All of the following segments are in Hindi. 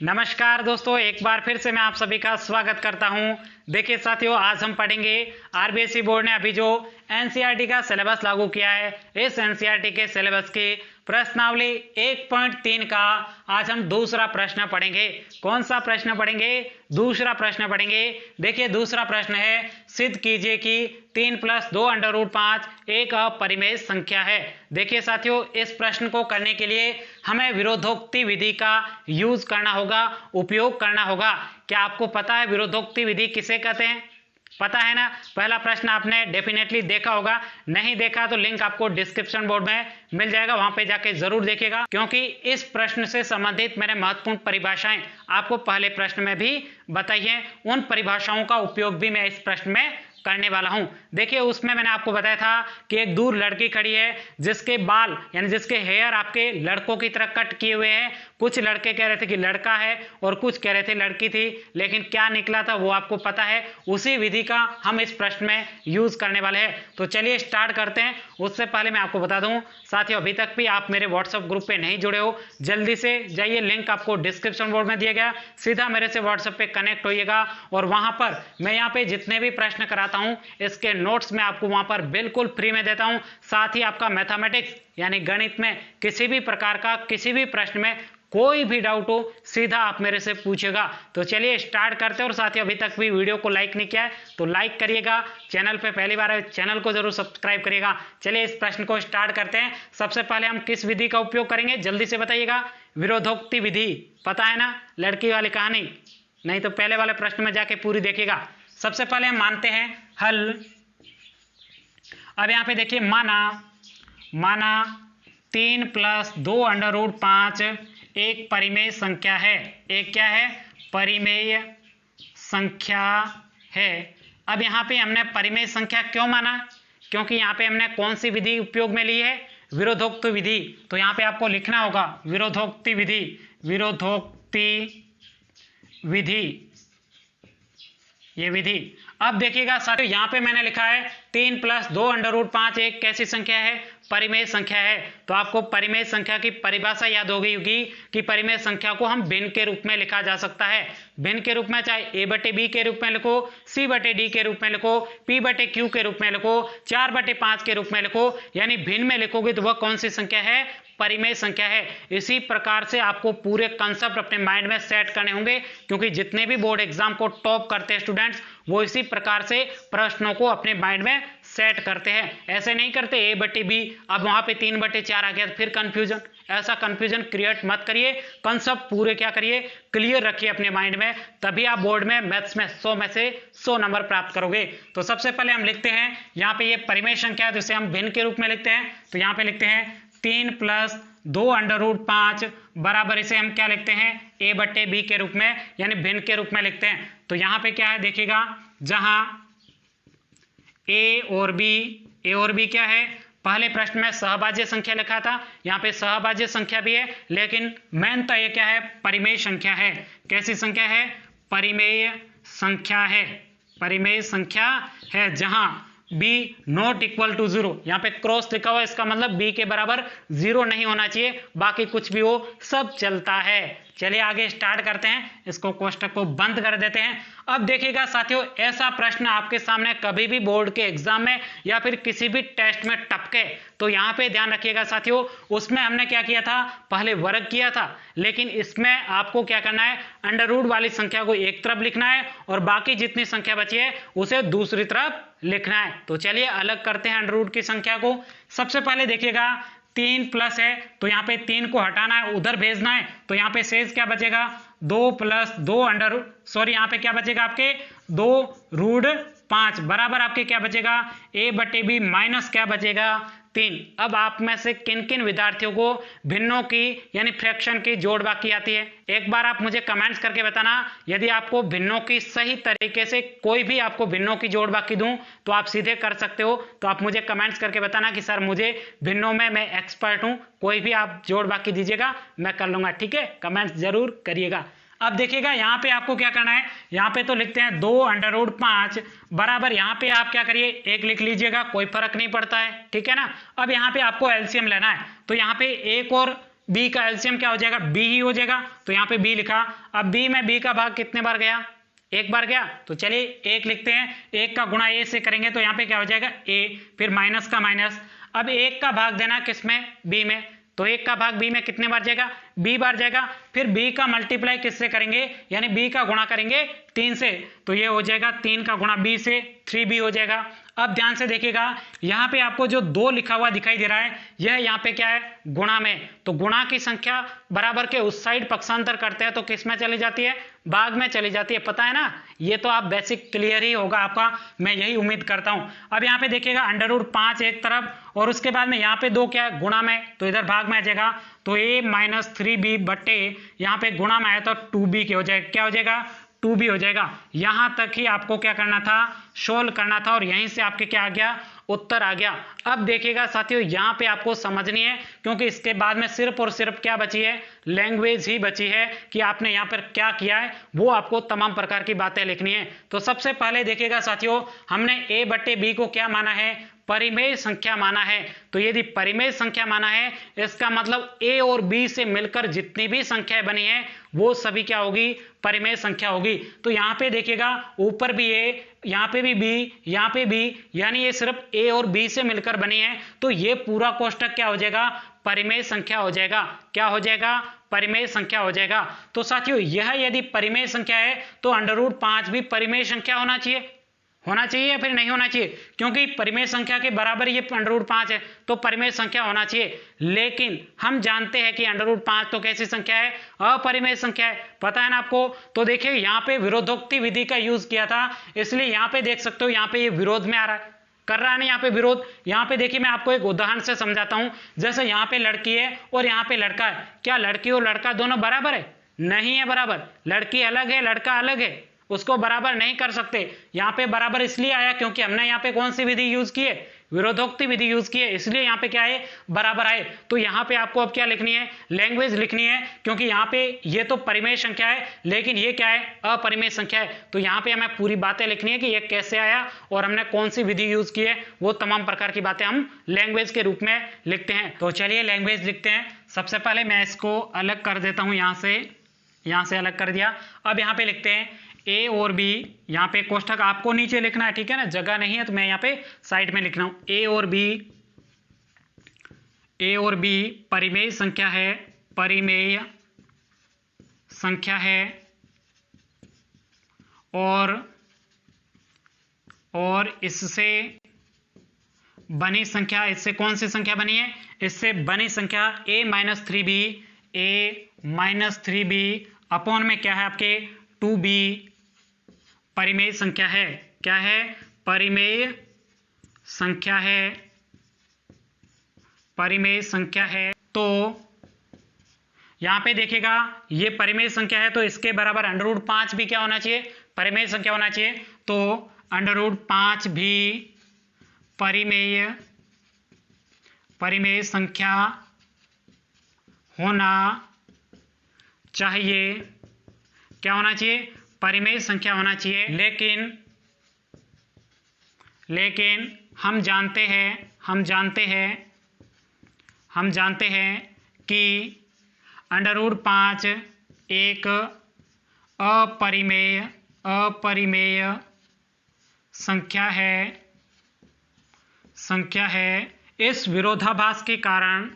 नमस्कार दोस्तों, एक बार फिर से मैं आप सभी का स्वागत करता हूं। देखिए साथियों, आज हम पढ़ेंगे आरबीएसई बोर्ड ने अभी जो एनसीईआरटी का सिलेबस लागू किया है, इस एनसीईआरटी के सिलेबस की प्रश्नावली 1.3 का आज हम दूसरा प्रश्न पढ़ेंगे। कौन सा प्रश्न पढ़ेंगे? दूसरा प्रश्न पढ़ेंगे। देखिए दूसरा प्रश्न है, सिद्ध कीजिए कि 3 + 2 √5 एक अपरिमेय संख्या है। देखिए साथियों, इस प्रश्न को करने के लिए हमें विरोधोक्ति विधि का यूज करना होगा, उपयोग करना होगा। क्या आपको पता है विरोधोक्ति विधि किसे कहते हैं? पता है ना? पहला प्रश्न आपने डेफिनेटली देखा होगा, नहीं देखा तो लिंक आपको डिस्क्रिप्शन बोर्ड में मिल जाएगा, वहां पे जाके जरूर देखिएगा, क्योंकि इस प्रश्न से संबंधित मैंने महत्वपूर्ण परिभाषाएं आपको पहले प्रश्न में भी बताई हैं। उन परिभाषाओं का उपयोग भी मैं इस प्रश्न में करने वाला हूं। देखिए उसमें मैंने आपको बताया था कि एक दूर लड़की खड़ी है जिसके बाल यानी जिसके हेयर आपके लड़कों की तरह कट किए हुए हैं। कुछ लड़के कह रहे थे कि लड़का है और कुछ कह रहे थे लड़की थी, लेकिन क्या निकला था वो आपको पता है। उसी विधि का हम इस प्रश्न में यूज करने वाले हैं। तो चलिए स्टार्ट करते हैं। उससे पहले मैं आपको बता दूं साथियों, अभी तक भी आप मेरे व्हाट्सएप ग्रुप पे नहीं जुड़े हो, जल्दी से जाइए, लिंक आपको डिस्क्रिप्शन बोर्ड में दिया गया, सीधा मेरे से व्हाट्सएप पे कनेक्ट होइएगा और वहां पर मैं यहाँ पे जितने भी प्रश्न कराता हूं इसके नोट्स मैं आपको वहां पर बिल्कुल फ्री में देता हूं। साथ ही आपका मैथमेटिक्स यानी गणित में किसी भी प्रकार का किसी भी प्रश्न में कोई भी डाउट हो सीधा आप मेरे से पूछेगा। तो चलिए स्टार्ट करते हैं। और साथ ही अभी तक भी वीडियो को लाइक नहीं किया है तो लाइक करिएगा, चैनल पे पहली बार है चैनल को जरूर सब्सक्राइब करिएगा। चलिए इस प्रश्न को स्टार्ट करते हैं। सबसे पहले हम किस विधि का उपयोग करेंगे जल्दी से बताइएगा? विरोधोक्ति विधि। पता है ना लड़की वाली कहानी? नहीं तो पहले वाले प्रश्न में जाके पूरी देखिएगा। सबसे पहले हम मानते हैं हल। अब यहां पे देखिए माना 3 + 2 √5 एक परिमेय संख्या है। एक क्या है? परिमेय संख्या है। अब यहां पे हमने परिमेय संख्या क्यों माना? क्योंकि यहां पे हमने कौन सी विधि उपयोग में ली है? विरोधोक्ति विधि। तो यहां पे आपको लिखना होगा विरोधोक्ति विधि, विरोधोक्ति विधि, ये विधि। अब देखिएगा साथियों, यहां पे मैंने लिखा है 3 + 2 √5 एक कैसी संख्या है? परिमेय संख्या है। तो आपको परिमेय संख्या की परिभाषा याद हो गई होगी कि परिमेय संख्या को हम भिन्न के रूप में लिखा जा सकता है। भिन्न के रूप में चाहे a/b के रूप में लिखो, c/d के रूप में लिखो, p/q के रूप में लिखो, 4/5 के रूप में लिखो, यानी भिन्न में लिखोगे तो वह कौन सी संख्या है? परिमेय संख्या है। इसी प्रकार से आपको पूरे कंसेप्ट अपने माइंड में सेट करने होंगे, क्योंकि जितने भी बोर्ड एग्जाम को टॉप करते हैं स्टूडेंट्स वो इसी प्रकार से प्रश्नों को अपने माइंड में सेट करते हैं। ऐसे नहीं करते a/b, अब वहां पे 3/4 आ गया फिर कंफ्यूजन। ऐसा कंफ्यूजन क्रिएट मत करिए, कंसेप्ट पूरे क्या करिए? क्लियर रखिए अपने माइंड में, तभी आप बोर्ड में मैथ्स में 100 में से 100 नंबर प्राप्त करोगे। तो सबसे पहले हम लिखते हैं यहाँ पे ये परिमेय संख्या है जिसे हम भिन्न के रूप में लिखते हैं। तो यहाँ पे लिखते हैं 3 + 2 √5 बराबर इसे हम क्या लिखते हैं? a/b के रूप में, यानी भिन्न के रूप में लिखते हैं। तो यहां पे क्या है देखिएगा, जहां a और b क्या है? पहले प्रश्न में सहभाज्य संख्या लिखा था, यहाँ पे सहभाज्य संख्या भी है, लेकिन मेन तो ये क्या है? परिमेय संख्या है। कैसी संख्या है? परिमेय संख्या है। परिमेय संख्या है जहां b ≠ 0, यहाँ पे क्रॉस लिखा हुआ, इसका मतलब b के बराबर 0 नहीं होना चाहिए, बाकी कुछ भी हो सब चलता है। चलिए आगे स्टार्ट करते हैं, इसको कोष्टक को बंद कर देते हैं। अब देखिएगा साथियों, ऐसा प्रश्न आपके सामने कभी भी बोर्ड के एग्जाम में या फिर किसी भी टेस्ट में टपके तो यहाँ पे ध्यान रखिएगा साथियों, उसमें हमने क्या किया था? पहले वर्ग किया था, लेकिन इसमें आपको क्या करना है? अंडर वाली संख्या को एक तरफ लिखना है और बाकी जितनी संख्या बची है उसे दूसरी तरफ लिखना है। तो चलिए अलग करते हैं अंडर की संख्या को। सबसे पहले देखिएगा 3 प्लस है तो यहाँ पे 3 को हटाना है, उधर भेजना है, तो यहाँ पे शेष क्या बचेगा? 2 + 2 यहाँ पे क्या बचेगा आपके? 2√5 बराबर आपके क्या बचेगा? a/b माइनस क्या बचेगा? 3। अब आप में से किन किन विद्यार्थियों को भिन्नों की यानी फ्रैक्शन की जोड़ बाकी आती है? एक बार आप मुझे कमेंट्स करके बताना। यदि आपको भिन्नों की सही तरीके से कोई भी आपको भिन्नों की जोड़ बाकी दूं तो आप सीधे कर सकते हो, तो आप मुझे कमेंट्स करके बताना कि सर मुझे भिन्नों में मैं एक्सपर्ट हूं, कोई भी आप जोड़ बाकी दीजिएगा मैं कर लूंगा। ठीक है, कमेंट्स जरूर करिएगा। अब देखिएगा यहाँ पे आपको क्या करना है? यहाँ पे तो लिखते हैं 2 √5 बराबर, यहाँ पे आप क्या करिए? 1 लिख लीजिएगा, कोई फर्क नहीं पड़ता है। ठीक है ना? अब यहाँ पे आपको एलसीएम लेना है, तो यहाँ पे 1 और बी का एलसीएम क्या हो जाएगा, बी ही हो जाएगा, तो यहाँ पे बी लिखा। अब बी में बी का भाग कितने बार गया, एक बार गया, तो चलिए एक लिखते हैं, एक का गुणा ए से करेंगे तो यहाँ पे क्या हो जाएगा ए, फिर माइनस का माइनस। अब एक का भाग देना किसमें, बी में, तो एक का भाग बी में कितने बार जाएगा, बी बार जाएगा। फिर बी का मल्टीप्लाई किससे करेंगे, यानी बी का गुणा करेंगे 3 से, तो ये हो जाएगा 3 का गुणा बी से 3b हो जाएगा। अब ध्यान से देखिएगा, यहाँ पे आपको जो 2 लिखा हुआ दिखाई दे रहा है, यह यहाँ पे क्या है, गुणा में, तो गुणा की संख्या बराबर के उस साइड पक्षांतर करते हैं तो किस में चली जाती है, भाग में चली जाती है, पता है ना, ये तो आप बेसिक क्लियर ही होगा आपका, मैं यही उम्मीद करता हूं। अब यहाँ पे देखिएगा √5 एक तरफ और उसके बाद में यहाँ पे 2 क्या है, गुणा में, तो इधर भाग में आ जाएगा, तो a - 3b बट्टे यहाँ पे गुणा में आया तो 2b के हो जाएगा, क्या हो जाएगा, 2b हो जाएगा। यहां तक ही आपको क्या करना था, सोल्व करना था, और यहीं से आपके क्या आ गया, उत्तर आ गया। अब देखिएगा साथियों, यहां पे आपको समझनी है, क्योंकि इसके बाद में सिर्फ और सिर्फ क्या बची है, लैंग्वेज ही बची है कि आपने यहां पर क्या किया है, वो आपको तमाम प्रकार की बातें लिखनी है। तो सबसे पहले देखिएगा साथियों, हमने a बट्टे b को क्या माना है, परिमेय संख्या माना है। तो यदि परिमेय संख्या माना है, इसका मतलब a और b से मिलकर जितनी भी संख्याएं बनी है वो सभी क्या होगी, परिमेय संख्या होगी। तो यहाँ पे देखिएगा, ऊपर भी a, यहाँ पे भी b, यहाँ पे b, यानी ये सिर्फ a और b से मिलकर बनी है, तो ये पूरा कोष्टक क्या हो जाएगा, परिमेय संख्या हो जाएगा। क्या हो जाएगा, परिमेय संख्या हो जाएगा। तो साथियों, यह यदि परिमेय संख्या है तो √5 भी परिमेय संख्या होना चाहिए, होना चाहिए या फिर नहीं होना चाहिए, क्योंकि परिमेय संख्या के बराबर ये √5 है, तो परिमेय संख्या होना चाहिए। लेकिन हम जानते हैं कि √5 तो कैसी संख्या है, अपरिमेय संख्या है, पता है ना आपको। तो देखिए यहाँ पे विरोधोक्ति विधि का यूज किया था, इसलिए यहाँ पे देख सकते हो, यहाँ पे ये विरोध में आ रहा है, कर रहा है ना यहाँ पे विरोध। यहाँ पे देखिए, मैं आपको एक उदाहरण से समझाता हूं। जैसे यहाँ पे लड़की है और यहाँ पे लड़का है, क्या लड़की और लड़का दोनों बराबर है, नहीं है बराबर, लड़की अलग है लड़का अलग है, उसको बराबर नहीं कर सकते। यहाँ पे बराबर इसलिए आया क्योंकि हमने यहाँ पे कौन सी विधि यूज की है, विरोधोक्ति विधि यूज की है, इसलिए यहाँ पे क्या है, बराबर आए। तो यहाँ पे आपको अब क्या लिखनी है, लैंग्वेज लिखनी है, क्योंकि यहाँ पे ये तो परिमेय संख्या है लेकिन ये क्या है, अपरिमेय संख्या है। तो यहाँ पे हमें पूरी बातें लिखनी है कि ये कैसे आया और हमने कौन सी विधि यूज की है, वो तमाम प्रकार की बातें हम लैंग्वेज के रूप में लिखते हैं। तो चलिए लैंग्वेज लिखते हैं। सबसे पहले मैं इसको अलग कर देता हूँ, यहाँ से अलग कर दिया। अब यहाँ पे लिखते हैं a और b, यहाँ पे कोष्ठक आपको नीचे लिखना है, ठीक है ना, जगह नहीं है तो मैं यहाँ पे साइड में लिख रहा हूँ। a और b परिमेय संख्या है, परिमेय संख्या है, और इससे बनी संख्या, इससे कौन सी संख्या बनी है, इससे बनी संख्या a - 3b अपॉन में क्या है आपके 2b परिमेय संख्या है। क्या है, परिमेय संख्या है, परिमेय संख्या है। तो यहां पे देखिएगा, ये परिमेय संख्या है तो इसके बराबर √5 भी क्या होना चाहिए, परिमेय संख्या होना चाहिए। तो √5 भी परिमेय संख्या होना चाहिए। क्या होना चाहिए, परिमेय संख्या होना चाहिए। लेकिन हम जानते हैं कि √5 एक अपरिमेय संख्या है। इस विरोधाभास के कारण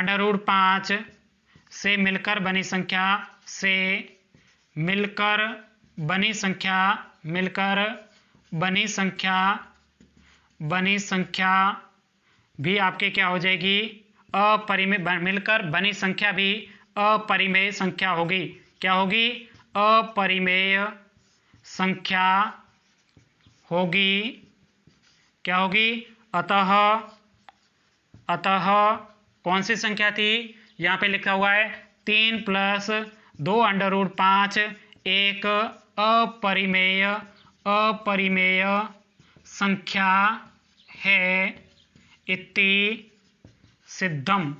√5 से मिलकर बनी संख्या भी आपके क्या हो जाएगी, मिलकर बनी संख्या भी अपरिमेय संख्या होगी। क्या होगी, अपरिमेय संख्या होगी। क्या होगी, अतः कौन सी संख्या थी, यहाँ पे लिखा हुआ है 3 + 2 √5 एक अपरिमेय संख्या है, इति सिद्धम।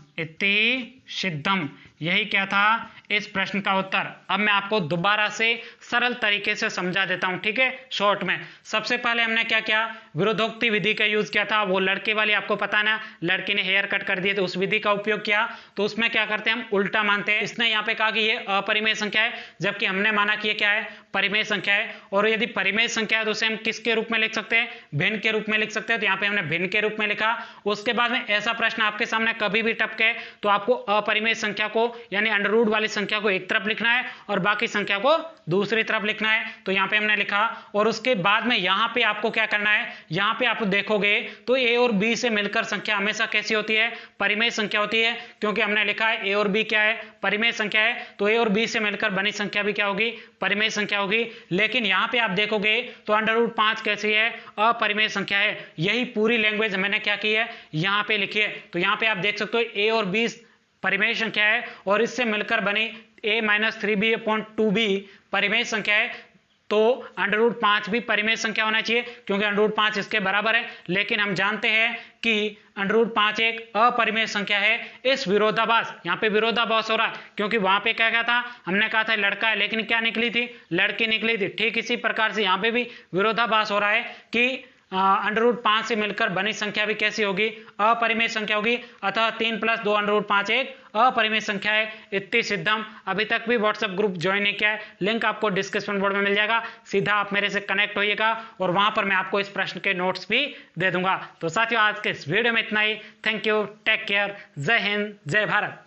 यही क्या था इस प्रश्न का उत्तर। अब मैं आपको दोबारा से सरल तरीके से समझा देता हूं, ठीक है, शॉर्ट में। सबसे पहले हमने क्या किया, विरोधोक्ति विधि का यूज किया था। वो लड़के वाली आपको पता है ना, लड़की ने हेयर कट कर दिए तो उस विधि का उपयोग किया। तो उसमें क्या करते हैं हम, उल्टा मानते हैं। इसने यहाँ पे कहा कि ये अपरिमेय संख्या है, जबकि हमने माना कि ये क्या है, परिमेय संख्या है। और यदि परिमेय संख्या है तो उसे हम किसके रूप में लिख सकते हैं, भिन्न के रूप में लिख सकते हैं। तो यहाँ पे हमने भिन्न के रूप में लिखा। उसके बाद में ऐसा प्रश्न आपके सामने कभी भी टपके तो आपको अपरिमेय संख्या को यानी अंडर रूट वाली संख्या को एक तरफ लिखना है और बाकी संख्या को दूसरी तरफ लिखना है। तो यहाँ पे हमने लिखा। और उसके बाद में यहाँ पे आपको क्या करना है, यहाँ पे आप देखोगे तो a और b से मिलकर संख्या हमेशा कैसी होती है, परिमेय संख्या होती है। क्योंकि हमने लिखा है a और b क्या है, परिमेय संख्या है। तो a और b से मिलकर बनी संख्या भी क्या होगी, परिमेय संख्या होगी। लेकिन यहाँ पे आप देखोगे तो अंडर रूट 5 कैसी है, अपरिमेय संख्या है। यही पूरी लैंग्वेज मैंने क्या की है, यहाँ पे लिखी है। तो यहाँ पे आप देख सकते हो a और b परिमेय संख्या है और इससे मिलकर बनी a-3b/2b परिमेय संख्या है। तो अंडर रूट 5 भी परिमेय संख्या होना चाहिए क्योंकि अंडर रूट 5 इसके बराबर है। लेकिन हम जानते हैं कि अंडर रूट 5 एक अपरिमेय संख्या है। इस विरोधाभास, यहाँ पे विरोधाभास हो रहा है क्योंकि वहां पे क्या था, हमने कहा था लड़का है लेकिन क्या निकली थी, लड़की निकली थी। ठीक इसी प्रकार से यहाँ पे भी विरोधाभास हो रहा है कि अंडर रूट 5 से मिलकर बनी संख्या भी कैसी होगी, अपरिमेय संख्या होगी। अतः 3 + 2 अंडर रूट 5 एक अपरिमेय संख्या है। इतनी सिद्धम। अभी तक भी व्हाट्सएप ग्रुप ज्वाइन नहीं किया है, लिंक आपको डिस्क्रिप्शन बोर्ड में मिल जाएगा। सीधा आप मेरे से कनेक्ट होइएगा और वहां पर मैं आपको इस प्रश्न के नोट्स भी दे दूंगा। तो साथियों आज के इस वीडियो में इतना ही। थैंक यू, टेक केयर, जय हिंद, जय भारत।